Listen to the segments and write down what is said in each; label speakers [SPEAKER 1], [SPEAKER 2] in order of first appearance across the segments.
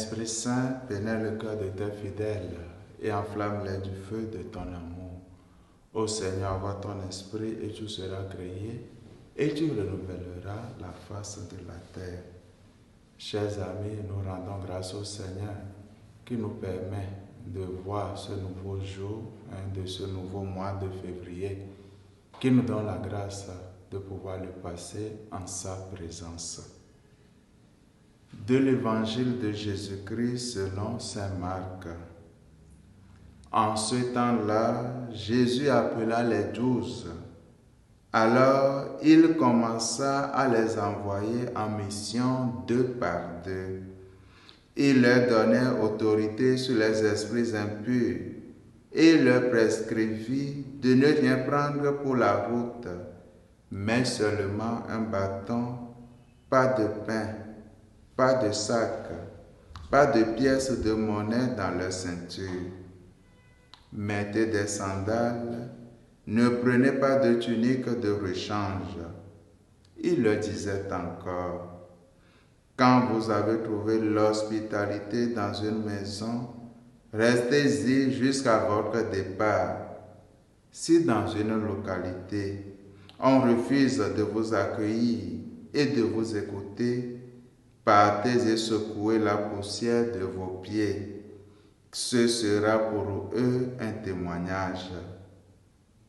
[SPEAKER 1] Esprit Saint, pénètre le cœur de tes fidèles et enflamme-les du feu de ton amour. Ô Seigneur, envoie ton esprit et tout sera créé et tu renouvelleras la face de la terre. Chers amis, nous rendons grâce au Seigneur qui nous permet de voir ce nouveau jour, de ce nouveau mois de février, qui nous donne la grâce de pouvoir le passer en sa présence. De l'évangile de Jésus-Christ selon saint Marc. En ce temps-là, Jésus appela les 12. Alors, il commença à les envoyer en mission 2 par 2. Il leur donnait autorité sur les esprits impurs et leur prescrivit de ne rien prendre pour la route, mais seulement un bâton, pas de pain, pas de sac, pas de pièces de monnaie dans leur ceinture. Mettez des sandales, ne prenez pas de tunique de rechange. Il leur disait encore, quand vous avez trouvé l'hospitalité dans une maison, restez-y jusqu'à votre départ. Si dans une localité, on refuse de vous accueillir et de vous écouter, partez et secouez la poussière de vos pieds. Ce sera pour eux un témoignage.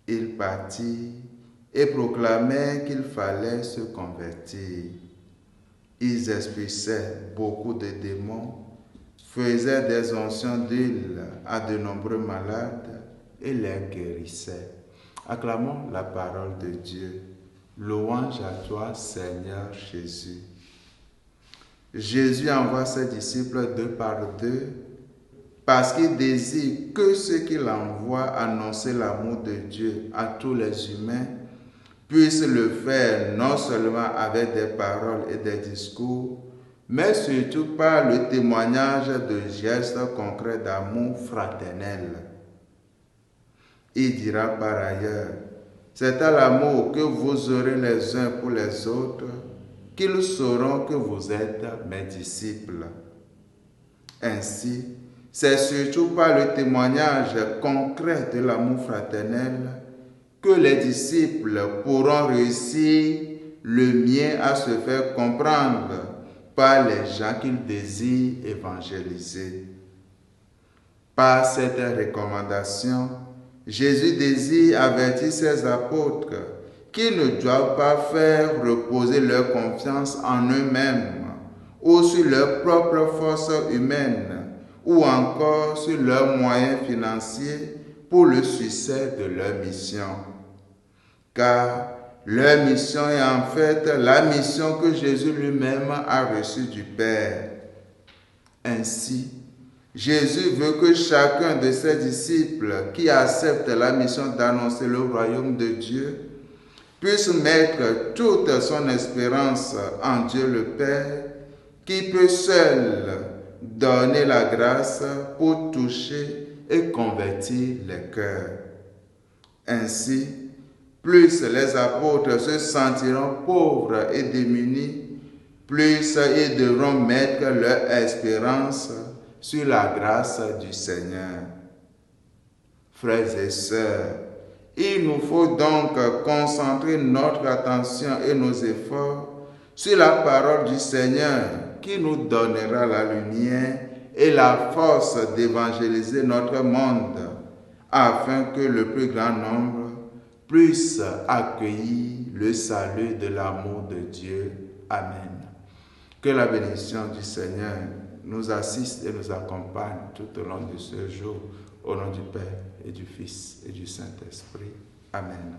[SPEAKER 1] Ils partirent et proclamaient qu'il fallait se convertir. Ils expulsaient beaucoup de démons, faisaient des onctions d'huile à de nombreux malades et les guérissaient. Acclamons la parole de Dieu. Louange à toi, Seigneur Jésus. Jésus envoie ses disciples 2 par 2 parce qu'il désire que ceux qu'il envoie annoncer l'amour de Dieu à tous les humains puissent le faire non seulement avec des paroles et des discours, mais surtout par le témoignage de gestes concrets d'amour fraternel. Il dira par ailleurs, c'est à l'amour que vous aurez les uns pour les autres qu'ils sauront que vous êtes mes disciples. Ainsi, c'est surtout par le témoignage concret de l'amour fraternel que les disciples pourront réussir le mien à se faire comprendre par les gens qu'ils désirent évangéliser. Par cette recommandation, Jésus désire avertir ses apôtres qu'ils ne doivent pas faire reposer leur confiance en eux-mêmes ou sur leur propre force humaine ou encore sur leurs moyens financiers pour le succès de leur mission. Car leur mission est en fait la mission que Jésus lui-même a reçue du Père. Ainsi, Jésus veut que chacun de ses disciples qui accepte la mission d'annoncer le royaume de Dieu puisse mettre toute son espérance en Dieu le Père, qui peut seul donner la grâce pour toucher et convertir les cœurs. Ainsi, plus les apôtres se sentiront pauvres et démunis, plus ils devront mettre leur espérance sur la grâce du Seigneur. Frères et sœurs, il nous faut donc concentrer notre attention et nos efforts sur la parole du Seigneur qui nous donnera la lumière et la force d'évangéliser notre monde afin que le plus grand nombre puisse accueillir le salut de l'amour de Dieu. Amen. Que la bénédiction du Seigneur nous assiste et nous accompagne tout au long de ce jour, au nom du Père et du Fils et du Saint-Esprit. Amen.